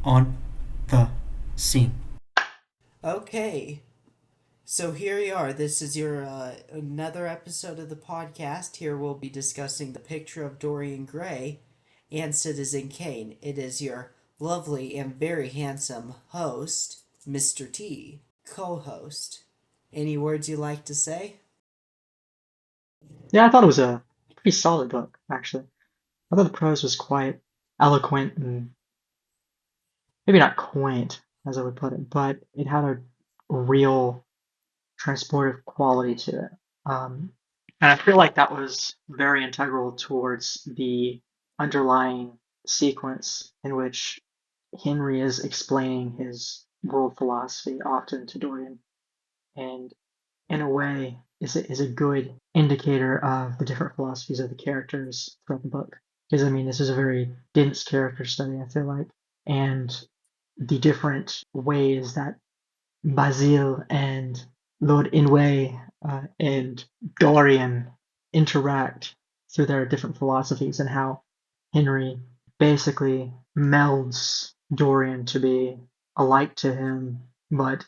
on the scene. Okay, so here we are. This is your another episode of the podcast. Here we'll be discussing the picture of Dorian Gray and Citizen Kane. It is your lovely and very handsome host, Mr. T, co-host. Any words you like to say? Yeah, I thought it was a pretty solid book, actually. I thought the prose was quite eloquent and maybe not quaint, as I would put it, but it had a real transportive quality to it. And I feel like that was very integral towards the underlying sequence in which Henry is explaining his world philosophy often to Dorian. And in a way, is a good indicator of the different philosophies of the characters throughout the book. Because I mean, this is a very dense character study, I feel like, and the different ways that Basil and Lord Inway and Dorian interact through their different philosophies, and how Henry basically melds Dorian to be alike to him, but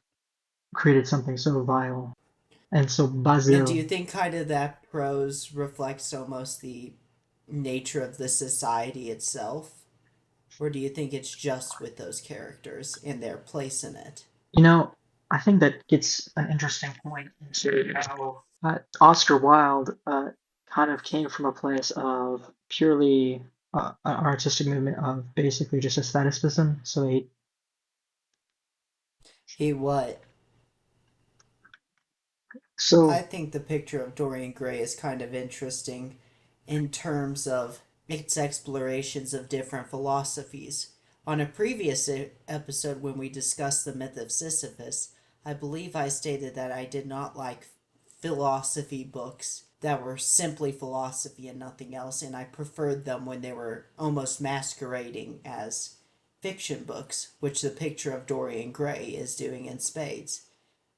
created something so vile. And so And do Basil, you think kind of that prose reflects almost the nature of the society itself? Or do you think it's just with those characters and their place in it? you know, I think that gets an interesting point into how Oscar Wilde kind of came from a place of purely an artistic movement of basically just aestheticism. So He what? I so think the picture of Dorian Gray is kind of interesting in terms of its explorations of different philosophies. On a previous episode, when we discussed the myth of Sisyphus, I believe I stated that I did not like philosophy books that were simply philosophy and nothing else, and I preferred them when they were almost masquerading as fiction books, which the picture of Dorian Gray is doing in spades.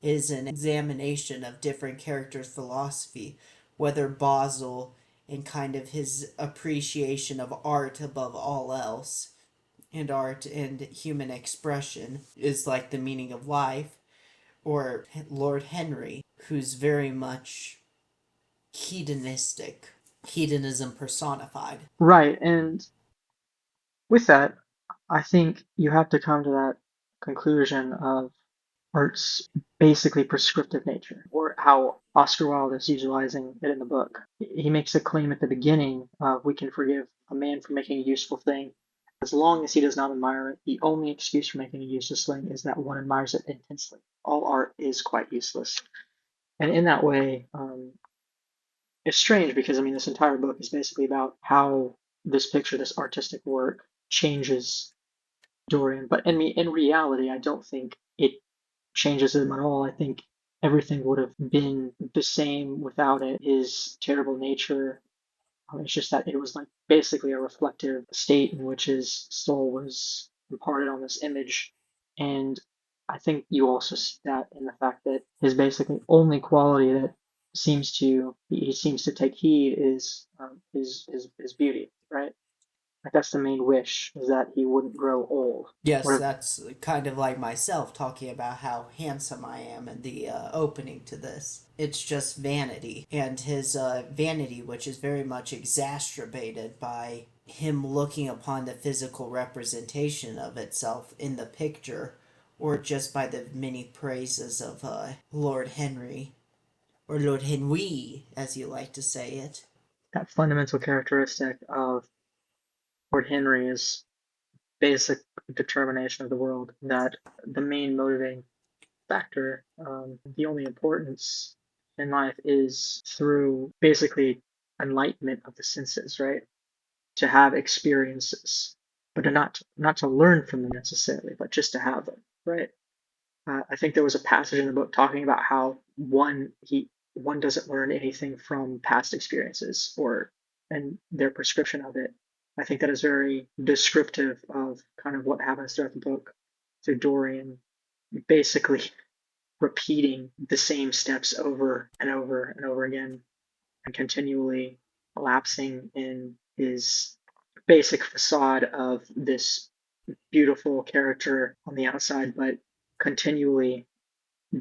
Is an examination of different characters' philosophy, whether Basil and kind of his appreciation of art above all else, and art and human expression is like the meaning of life, or Lord Henry, who's very much hedonistic, hedonism personified. right, and with that, I think you have to come to that conclusion of art's basically prescriptive nature, or how Oscar Wilde is utilizing it in the book. He makes a claim at the beginning of we can forgive a man for making a useful thing as long as he does not admire it. The only excuse for making a useless thing is that one admires it intensely. All art is quite useless. And in that way, it's strange because I mean, this entire book is basically about how this picture, this artistic work, changes Dorian. But in reality, I don't think it changes him at all. I think everything would have been the same without it. His terrible nature. It's just that it was like basically a reflective state in which his soul was imparted on this image. And I think you also see that in the fact that his basically only quality that he seems to take heed is his beauty, right? Like that's the main wish is that he wouldn't grow old. Yes, Or that's kind of like myself talking about how handsome I am in the opening to this. It's just vanity, and his vanity, which is very much exacerbated by him looking upon the physical representation of itself in the picture, or just by the many praises of Lord Henry, or Lord Henry, as you like to say it. that fundamental characteristic of Lord Henry is basic determination of the world, that the main motivating factor, the only importance in life is through basically enlightenment of the senses, right? To have experiences, but to not to learn from them necessarily, but just to have them, right? I think there was a passage in the book talking about how one doesn't learn anything from past experiences or and their prescription of it. I think that is very descriptive of kind of what happens throughout the book through Dorian basically repeating the same steps over and over and over again and continually lapsing in his basic facade of this beautiful character on the outside, but continually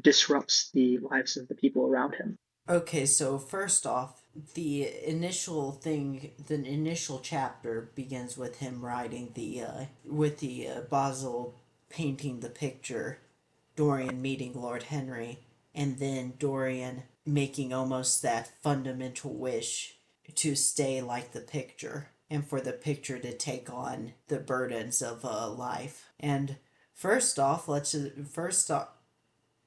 disrupts the lives of the people around him. Okay, so first off, the initial chapter begins with him writing with the Basil painting the picture, Dorian meeting Lord Henry, and then Dorian making almost that fundamental wish to stay like the picture and for the picture to take on the burdens of life. And first off,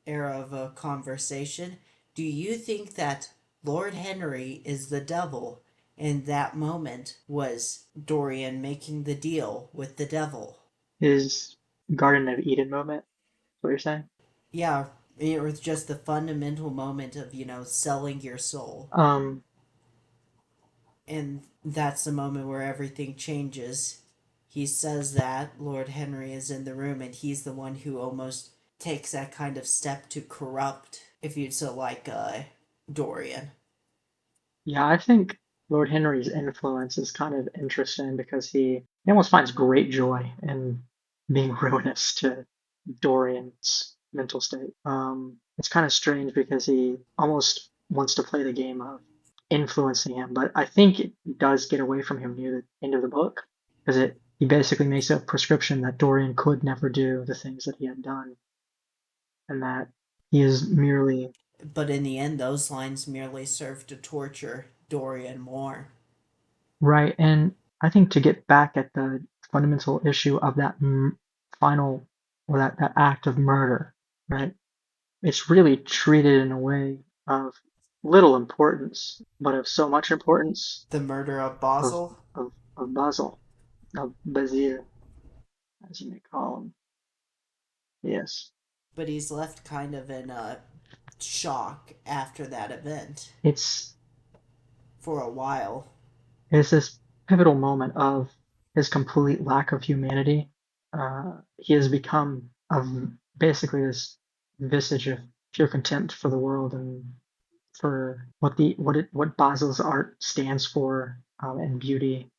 era of a conversation, do you think that Lord Henry is the devil and that moment was Dorian making the deal with the devil? His Garden of Eden moment, what you're saying? Yeah, it was just the fundamental moment of, selling your soul. Um, And that's the moment where everything changes. He says that Lord Henry is in the room, and he's the one who almost takes that kind of step to corrupt, if you'd so like, Dorian. yeah, I think Lord Henry's influence is kind of interesting because he almost finds great joy in being ruinous to Dorian's mental state. It's kind of strange because he almost wants to play the game of influencing him, but I think it does get away from him near the end of the book because it he basically makes a prescription that Dorian could never do the things that he had done, and that he is merely But in the end, those lines merely serve to torture Dorian more. right. And I think to get back at the fundamental issue of that final or that act of murder, right? It's really treated in a way of little importance, but of so much importance The murder of of Basil, of Basil, of Bazir, as you may call him. Yes. but he's left kind of in a shock after that event It's for a while. it's this pivotal moment of his complete lack of humanity. He has become basically this visage of pure contempt for the world and for what Basil's art stands for, and beauty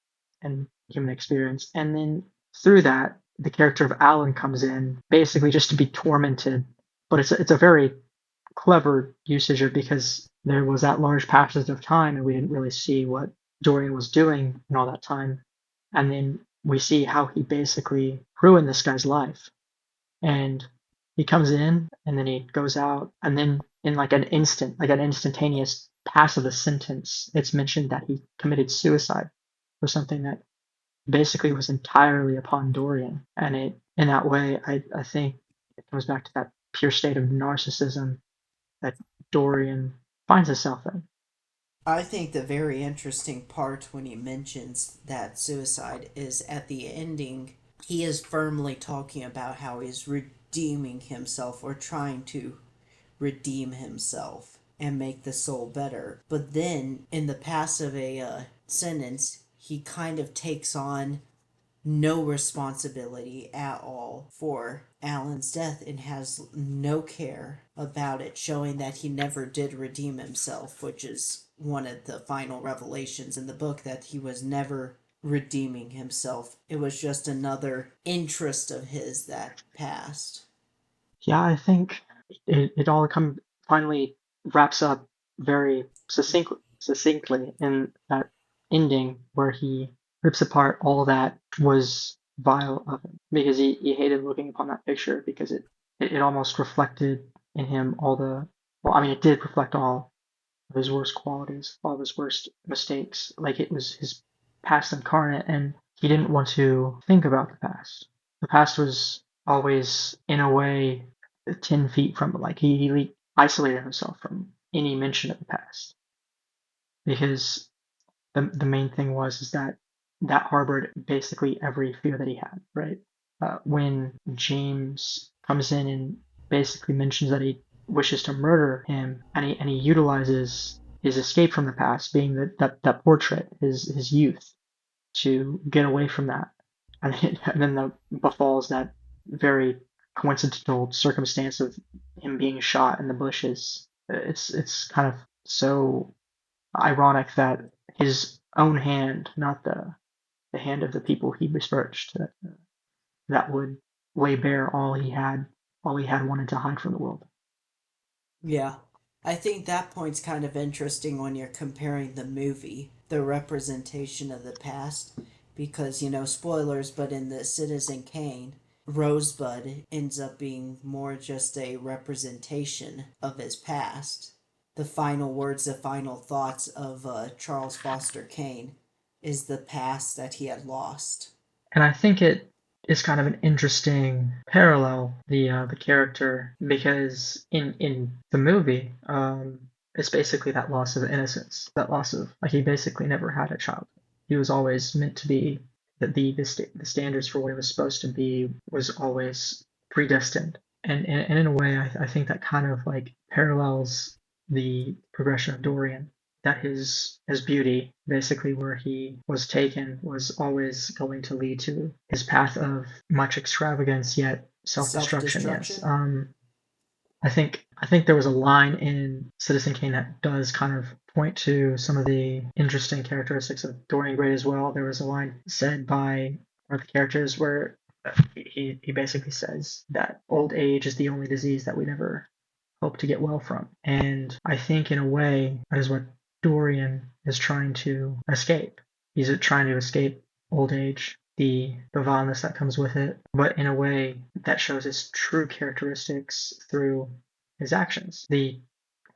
and human experience. And then through that, the character of Alan comes in basically just to be tormented. But it's a very clever usage of because there was that large passage of time and we didn't really see what Dorian was doing in all that time. And then we see how he basically ruined this guy's life. And he comes in and then he goes out and then in like an instantaneous pass of the sentence, it's mentioned that he committed suicide for something that basically was entirely upon Dorian. And it in that way I think it comes back to that pure state of narcissism that Dorian finds himself in. I think the very interesting part when he mentions that suicide is at the ending, he is firmly talking about how he's redeeming himself or trying to redeem himself and make the soul better. But then, in the pass of a sentence, he kind of takes on no responsibility at all for Alan's death and has no care about it, showing that he never did redeem himself, which is one of the final revelations in the book that he was never redeeming himself. It was just another interest of his that passed. Yeah, I think it all come finally wraps up very succinctly in that ending where he rips apart all that was vile of him because he hated looking upon that picture because it almost reflected in him all the well, I mean it did reflect all of his worst qualities, all of his worst mistakes. Like it was his past incarnate, and he didn't want to think about the past. The past was always, in a way, 10 feet from it. Like he isolated himself from any mention of the past because the main thing was is that that harbored basically every fear that he had, right? When James comes in and basically mentions that he wishes to murder him, and he utilizes his escape from the past, being that portrait, his youth, to get away from that, and then befalls that very coincidental circumstance of him being shot in the bushes. It's kind of so ironic that his own hand, not the hand of the people he besmirched. that would lay bare all he had wanted to hide from the world. Yeah. I think that point's kind of interesting when you're comparing the movie, the representation of the past, because, spoilers, but in the Citizen Kane, Rosebud ends up being more just a representation of his past. The final words, the final thoughts of Charles Foster Kane is the past that he had lost. And I think it is kind of an interesting parallel, the character, because in the movie, it's basically that loss of innocence, that loss of like he basically never had a childhood. He was always meant to be that the standards for what he was supposed to be was always predestined. And in a way, I think that kind of like parallels the progression of Dorian, that his beauty, basically where he was taken, was always going to lead to his path of much extravagance yet Self self-destruction. Yes. destruction? I think there was a line in Citizen Kane that does kind of point to some of the interesting characteristics of Dorian Gray as well. There was a line said by one of the characters where he basically says that old age is the only disease that we never hope to get well from. And I think in a way that is what Dorian is trying to escape. He's trying to escape old age, the violence that comes with it, but in a way that shows his true characteristics through his actions. The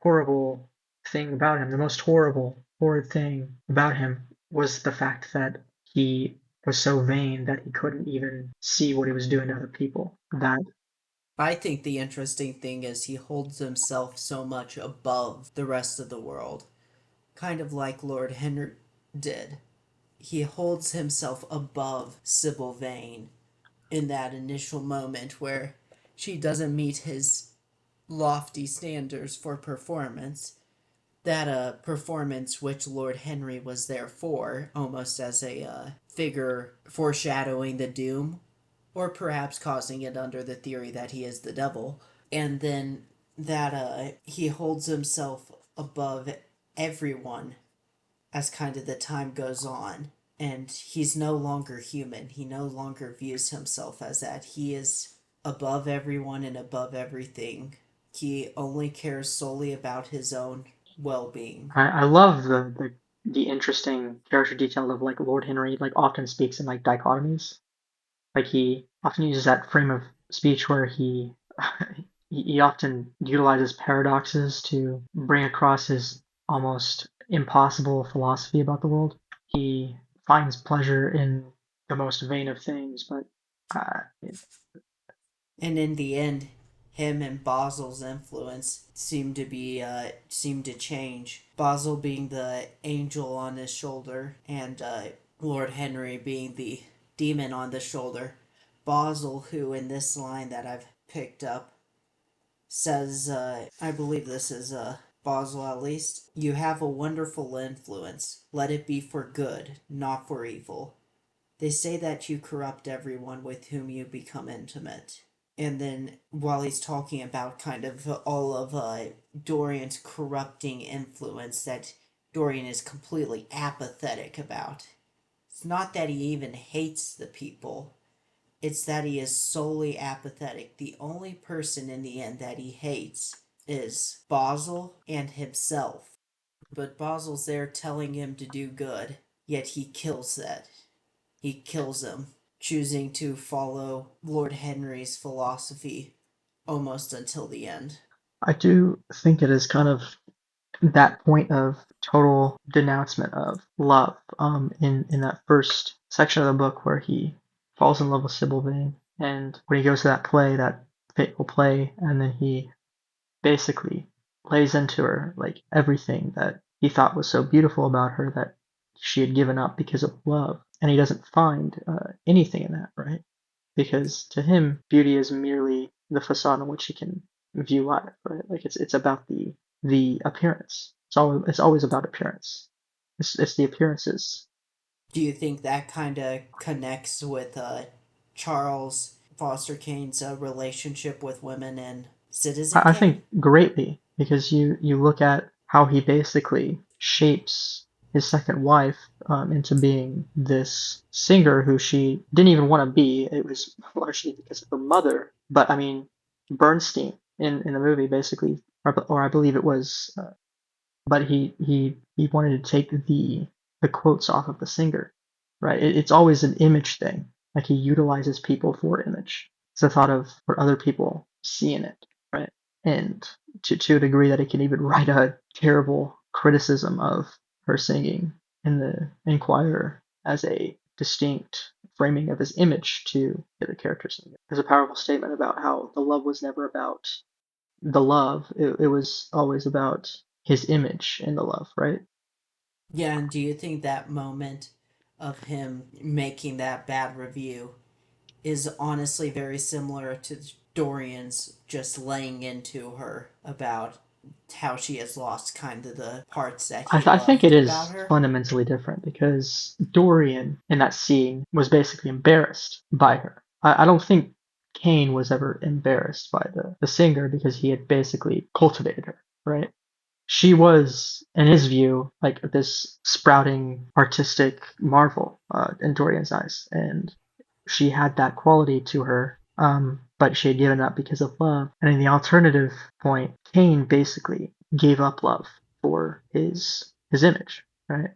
horrible thing about him, the most horrid thing about him was the fact that he was so vain that he couldn't even see what he was doing to other people. That I think the interesting thing is he holds himself so much above the rest of the world, kind of like Lord Henry did. He holds himself above Sybil Vane in that initial moment where she doesn't meet his lofty standards for performance. That performance which Lord Henry was there for, almost as a figure foreshadowing the doom, or perhaps causing it under the theory that he is the devil. And then that he holds himself above everyone as kind of the time goes on. And he's no longer human. He no longer views himself as that. He is above everyone and above everything. He only cares solely about his own well being. I love the interesting character detail of like Lord Henry like often speaks in like dichotomies. Like he often uses that frame of speech where he he often utilizes paradoxes to bring across his almost impossible philosophy about the world. He finds pleasure in the most vain of things, but uh, And in the end, him and Basil's influence seem to change. Basil being the angel on his shoulder, and Lord Henry being the demon on the shoulder. Basil, who in this line that I've picked up says, I believe this is Basil at least, you have a wonderful influence. Let it be for good, not for evil. They say that you corrupt everyone with whom you become intimate. And then while he's talking about kind of all of Dorian's corrupting influence that Dorian is completely apathetic about, it's not that he even hates the people, it's that he is solely apathetic. The only person in the end that he hates is Basil and himself. But Basil's there telling him to do good, yet he kills that. He kills him, choosing to follow Lord Henry's philosophy almost until the end. I do think it is kind of that point of total denouncement of love in that first section of the book where he falls in love with Sybil Vane, and when he goes to that play, that fateful play, and then he basically lays into her like everything that he thought was so beautiful about her that she had given up because of love, and he doesn't find anything in that, right? Because to him, beauty is merely the facade on which he can view life, right? Like it's about the appearance. It's always about appearance. It's the appearances. Do you think that kind of connects with Charles Foster Kane's relationship with women in Citizen I Kane? think greatly because you look at how he basically shapes. his second wife into being this singer who she didn't even want to be. It was largely because of her mother. But I mean, Bernstein in the movie basically, or I believe it was, but he wanted to take the quotes off of the singer, right? It's always an image thing. Like he utilizes people for image. It's a thought of what other people see in it, right? And to a degree that it can even write a terrible criticism of her singing in the Inquirer as a distinct framing of his image to the character singer. There's a powerful statement about how the love was never about the love. It was always about his image in the love, right? Yeah, and do you think that moment of him making that bad review is honestly very similar to Dorian's just laying into her about how she has lost kind of the parts that he I think it loved about is her? fundamentally different because Dorian in that scene was basically embarrassed by her. I don't think Kane was ever embarrassed by the singer because he had basically cultivated her, right? She was, in his view, like this sprouting artistic marvel in Dorian's eyes, and she had that quality to her, but she had given up because of love. And in the alternative point, Kane basically gave up love for his image, right?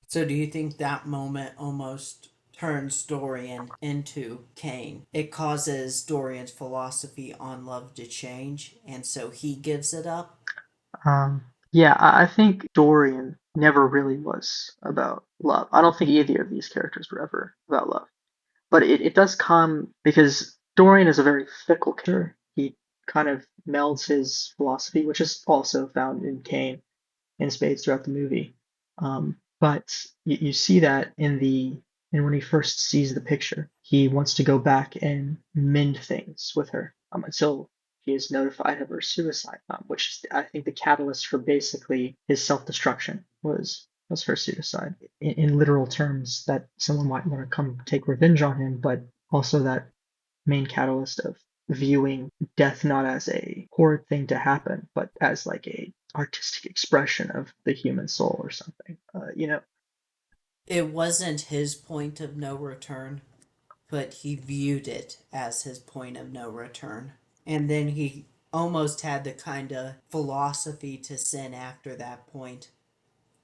So do you think that moment almost turns Dorian into Kane? It causes Dorian's philosophy on love to change, and so he gives it up? Um, yeah, I think Dorian never really was about love. I don't think either of these characters were ever about love. But it does come because Dorian is a very fickle character. He kind of melds his philosophy, which is also found in Kane in spades throughout the movie. But you see that in when he first sees the picture, he wants to go back and mend things with her until he is notified of her suicide, which is I think the catalyst for basically his self-destruction was her suicide. In literal terms, that someone might want to come take revenge on him, but also that main catalyst of viewing death not as a horrid thing to happen, but as like a artistic expression of the human soul or something. It wasn't his point of no return, but he viewed it as his point of no return. And then he almost had the kind of philosophy to sin after that point.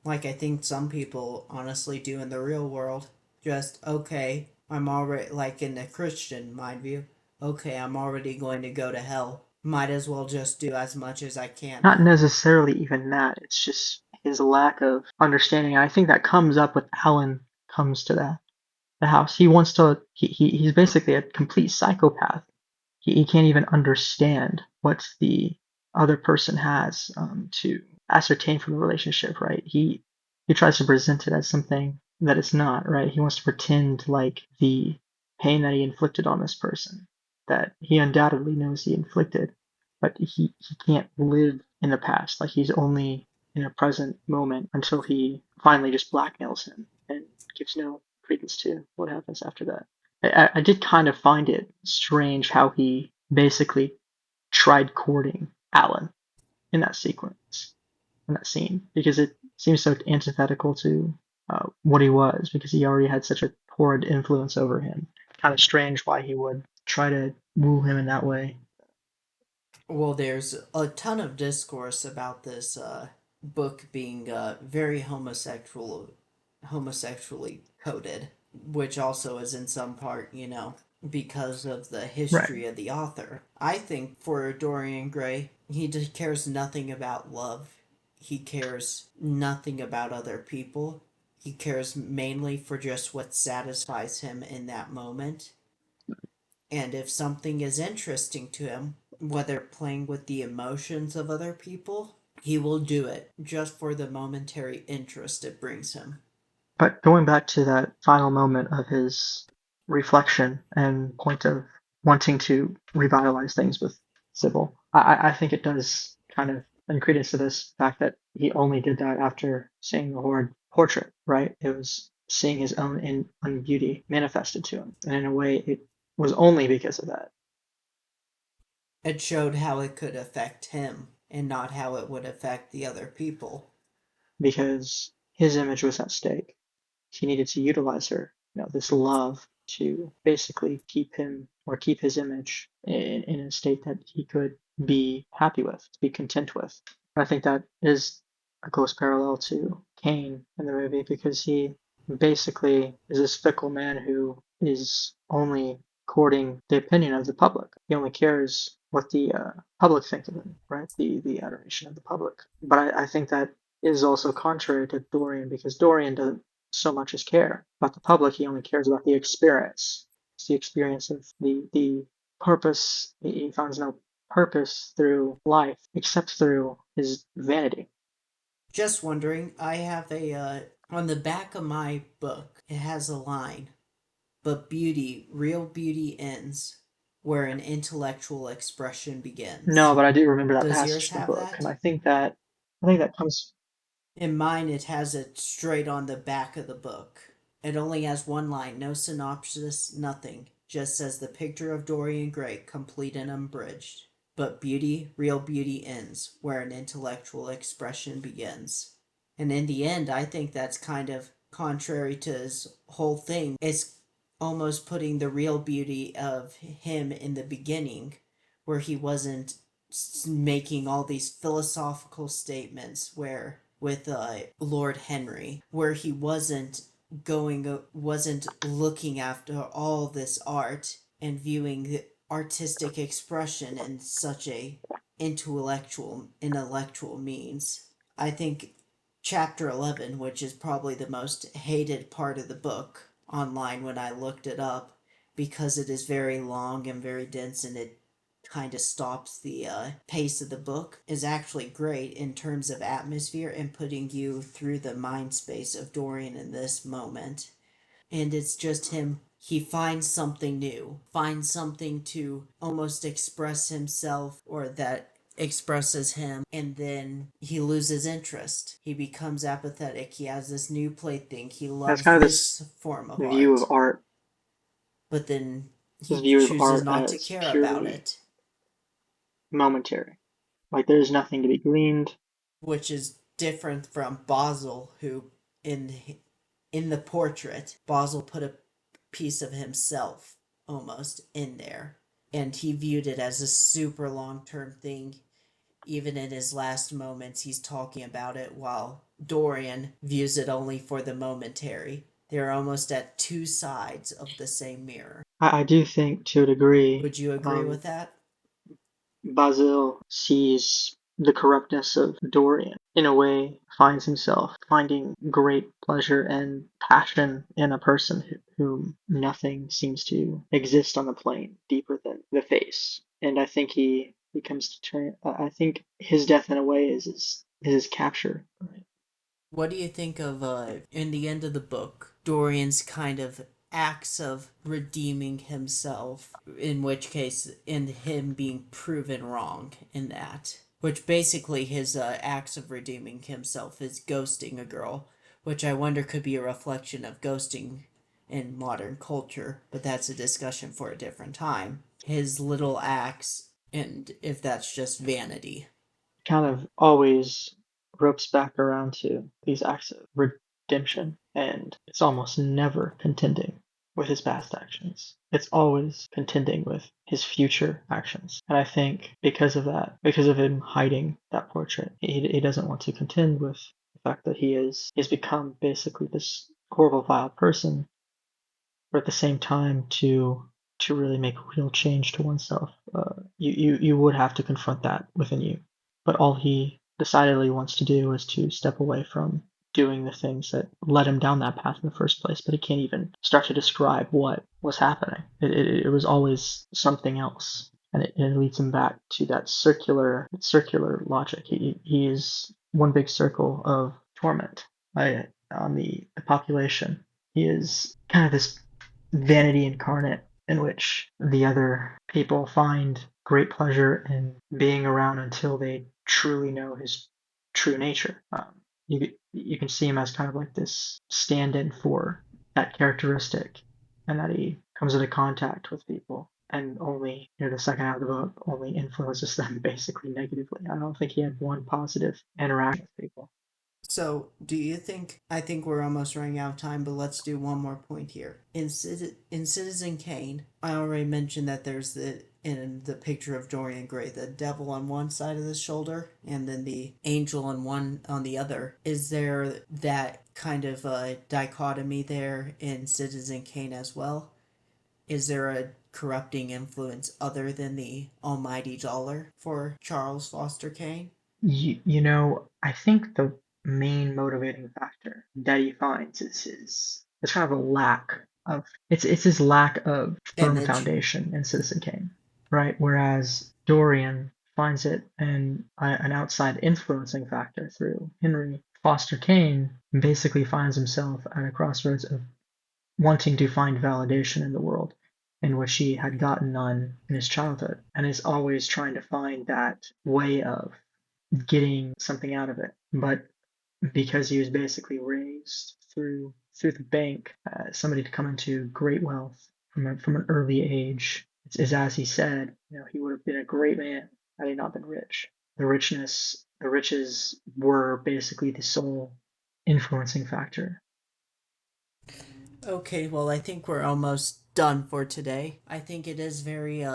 Like I think some people honestly do in the real world. Just, okay, I'm already, like in the Christian mind view, okay, I'm already going to go to hell. Might as well just do as much as I can Not now. necessarily even that. It's just his lack of understanding. I think that comes up with Alan comes to the house. He wants to. He's basically a complete psychopath. He can't even understand what the other person has to ascertain from the relationship, right? He tries to present it as something that it's not, right? He wants to pretend like the pain that he inflicted on this person, that he undoubtedly knows he inflicted, but he can't live in the past. Like he's only in a present moment until he finally just blackmails him and gives no credence to what happens after that. I did kind of find it strange how he basically tried courting Alan in that sequence, in that scene, because it seems so antithetical to what he was, because he already had such a horrid influence over him. Kind of strange why he would try to woo him in that way. Well, there's a ton of discourse about this book being very homosexually coded, which also is in some part, because of the Right. history of the author. I think for Dorian Gray, he just cares nothing about love. He cares nothing about other people. He cares mainly for just what satisfies him in that moment. And if something is interesting to him, whether playing with the emotions of other people, he will do it just for the momentary interest it brings him. But going back to that final moment of his reflection and point of wanting to revitalize things with Sybil, I think it does kind of lend credence to this fact that he only did that after seeing the horrid portrait, right? It was seeing his own beauty manifested to him. And in a way, it was only because of that. It showed how it could affect him and not how it would affect the other people. Because his image was at stake. He needed to utilize her, this love to basically keep his image in a state that he could be happy with, be content with. I think that is a close parallel to Kane in the movie because he basically is this fickle man who is only courting the opinion of the public. He only cares what the public think of him, right? The adoration of the public. But I think that is also contrary to Dorian because Dorian doesn't so much as care about the public. He only cares about the experience. It's the experience of the purpose. He finds no purpose through life except through his vanity. Just wondering, I have on the back of my book, it has a line, but real beauty ends where an intellectual expression No, begins. but I do remember that Does passage yours in the have book, and that? I think that comes. In mine, it has it straight on the back of the book. It only has one line, no synopsis, nothing. Just says the picture of Dorian Gray, complete and unbridged. But real beauty ends where an intellectual expression begins. And in the end, I think that's kind of contrary to his whole thing. It's almost putting the real beauty of him in the beginning, where he wasn't making all these philosophical statements where with Lord Henry, where he wasn't looking after all this art and viewing the artistic expression in such a intellectual means. I think chapter 11, which is probably the most hated part of the book online when I looked it up, because it is very long and very dense and it kind of stops the pace of the book, is actually great in terms of atmosphere and putting you through the mind space of Dorian in this moment. And it's just him. He finds something new, finds something to almost express himself or that expresses him, and then he loses interest. He becomes apathetic. He has this new plaything. He That's loves kind of this this form of view of art, art, but then this he view of chooses art not to as care about purely it, momentary. Like there's nothing to be gleaned. which is different from Basil, who in in the portrait, Basil put a piece of himself almost in there, and he viewed it as a super long term thing. Even in his last moments, he's talking about it, while Dorian views it only for the momentary. They're almost at two sides of the same mirror. I do think to a degree, Would you agree with that? Basil sees the corruptness of Dorian. In a way, finds himself finding great pleasure and passion in a person whom nothing seems to exist on the plane deeper than the face. And I think he comes to turn. I think his death in a way is his capture. Right? What do you think of, in the end of the book, Dorian's kind of acts of redeeming himself, in which case, in him being proven wrong in that? Which basically his acts of redeeming himself is ghosting a girl, which I wonder could be a reflection of ghosting in modern culture, but that's a discussion for a different time. His little acts, and if that's just vanity. Kind of always ropes back around to these acts of redemption, and it's almost never contending with his past actions. It's always contending with his future actions. And I think because of that, because of him hiding that portrait, he doesn't want to contend with the fact that he's become basically this horrible, vile person, but at the same time to really make real change to oneself, you would have to confront that within you. But all he decidedly wants to do is to step away from doing the things that led him down that path in the first place. But he can't even start to describe what was happening. It was always something else, and it leads him back to that circular logic. He is one big circle of torment on the population. He is kind of this vanity incarnate in which the other people find great pleasure in being around until they truly know his true nature. You can see him as kind of like this stand-in for that characteristic, and that he comes into contact with people and only the second half of the book only influences them basically negatively. I don't think he had one positive interaction with people. So, do you think? I think we're almost running out of time, but let's do one more point here. In Citizen Kane, I already mentioned that there's in the picture of Dorian Gray, the devil on one side of the shoulder and then the angel on the other. Is there that kind of dichotomy there in Citizen Kane as well? Is there a corrupting influence other than the almighty dollar for Charles Foster Kane? I think the main motivating factor that he finds is his it's kind of a lack of it's his lack of firm Image. foundation in Citizen Kane, right? Whereas Dorian finds it in an outside influencing factor through Henry. Foster Kane basically finds himself at a crossroads of wanting to find validation in the world in which he had gotten none in his childhood, and is always trying to find that way of getting something out of it. But because he was basically raised through the bank, somebody to come into great wealth from an early age, it's as he said, he would have been a great man had he not been rich. The riches were basically the sole influencing factor. Okay, well, I think we're almost done for today. I think it is very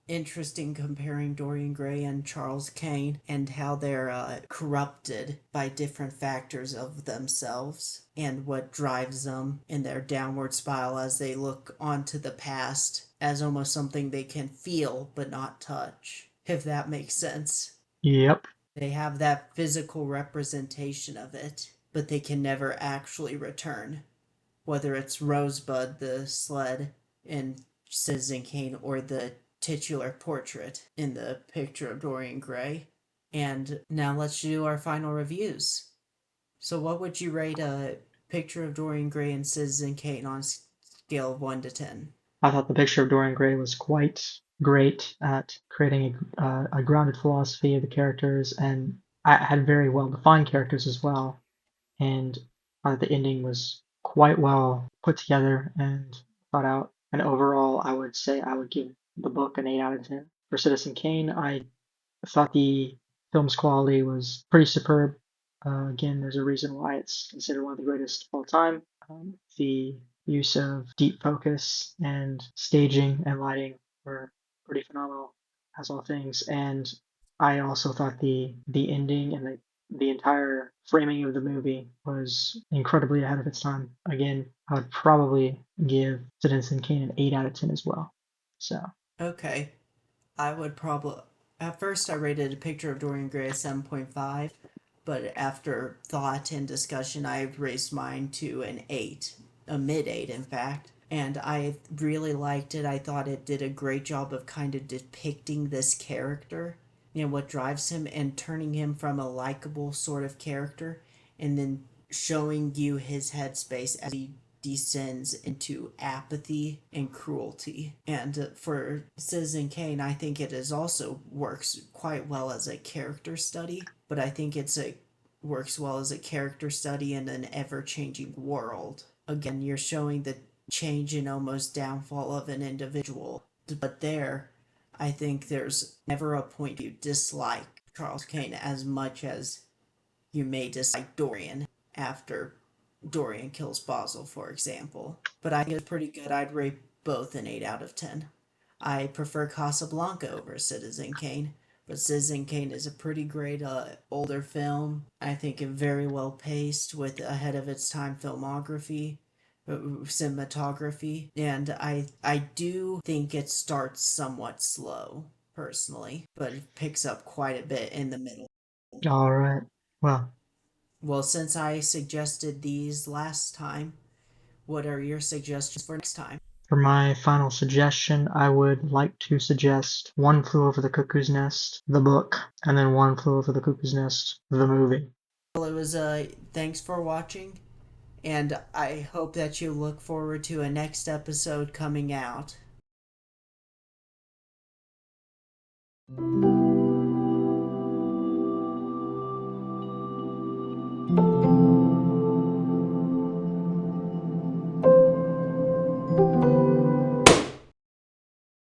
interesting comparing Dorian Gray and Charles Kane and how they're corrupted by different factors of themselves and what drives them in their downward spiral as they look onto the past as almost something they can feel but not touch, if that makes sense. Yep. They have that physical representation of it, but they can never actually return, whether it's Rosebud the sled in Citizen Kane or the titular portrait in the picture of Dorian Gray. And now let's do our final reviews. So, what would you rate a picture of Dorian Gray and Citizen Kane on a scale of 1 to 10? I thought the picture of Dorian Gray was quite great at creating a grounded philosophy of the characters, and I had very well defined characters as well. And the ending was quite well put together and thought out. And overall, I would say I would give the book an 8 out of 10. For Citizen Kane, I thought the film's quality was pretty superb. Again, there's a reason why it's considered one of the greatest of all time. The use of deep focus and staging and lighting were pretty phenomenal, as all things. And I also thought the ending and the entire framing of the movie was incredibly ahead of its time. Again, I would probably give Citizen Kane an 8 out of 10 as well. So, Okay, I would probably. At first, I rated a picture of Dorian Gray a 7.5, but after thought and discussion, I raised mine to an 8, a mid 8, in fact. And I really liked it. I thought it did a great job of kind of depicting this character, what drives him, and turning him from a likable sort of character, and then showing you his headspace as he descends into apathy and cruelty. And for Citizen Kane, I think it is also works quite well as a character study, but I think it works well as a character study in an ever-changing world. Again, you're showing the change and almost downfall of an individual, but there, I think there's never a point you dislike Charles Kane as much as you may dislike Dorian after Dorian kills Basil, for example. But I think it's pretty good. I'd rate both an 8 out of 10. I prefer Casablanca over Citizen Kane, but Citizen Kane is a pretty great older film. I think it very well paced with ahead of its time filmography, cinematography, and I do think it starts somewhat slow personally, but it picks up quite a bit in the middle. all right. Well, Well, since I suggested these last time, what are your suggestions for next time? for my final suggestion, I would like to suggest One Flew Over the Cuckoo's Nest, the book, and then One Flew Over the Cuckoo's Nest, the movie. Well, it was thanks for watching, and I hope that you look forward to a next episode coming out.